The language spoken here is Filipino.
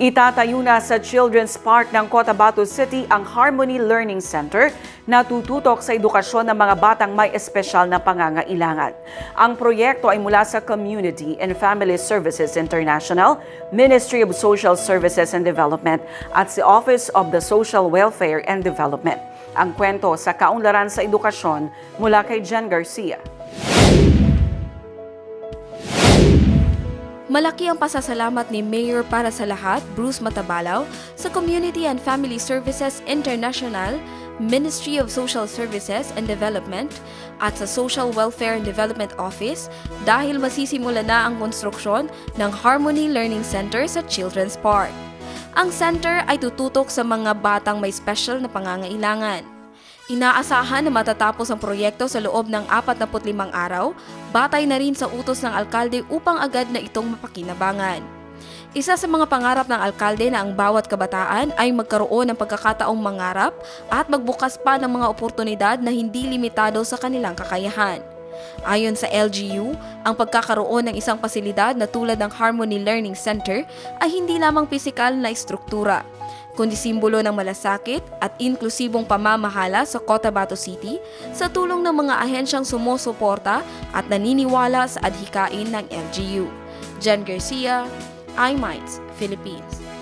Itatayo na sa Children's Park ng Cotabato City ang Harmony Learning Center na tututok sa edukasyon ng mga batang may espesyal na pangangailangan. Ang proyekto ay mula sa Community and Family Services International, Ministry of Social Services and Development at sa Office of the Social Welfare and Development. Ang kwento sa kaunlaran sa edukasyon mula kay Jen Garcia. Malaki ang pasasalamat ni Mayor para sa lahat, Bruce Matabalaw, sa Community and Family Services International, Ministry of Social Services and Development at sa Social Welfare and Development Office dahil masisimula na ang konstruksyon ng Harmony Learning Center sa Children's Park. Ang center ay tututok sa mga batang may special na pangangailangan. Inaasahan na matatapos ang proyekto sa loob ng 45 araw, batay na rin sa utos ng alkalde upang agad na itong mapakinabangan. Isa sa mga pangarap ng alkalde na ang bawat kabataan ay magkaroon ng pagkakataong mangarap at magbukas pa ng mga oportunidad na hindi limitado sa kanilang kakayahan. Ayon sa LGU, ang pagkakaroon ng isang pasilidad na tulad ng Harmony Learning Center ay hindi lamang pisikal na istruktura, kundi simbolo ng malasakit at inklusibong pamamahala sa Cotabato City sa tulong ng mga ahensyang sumusuporta at naniniwala sa adhikain ng LGU. Jen Garcia, iMinds, Philippines.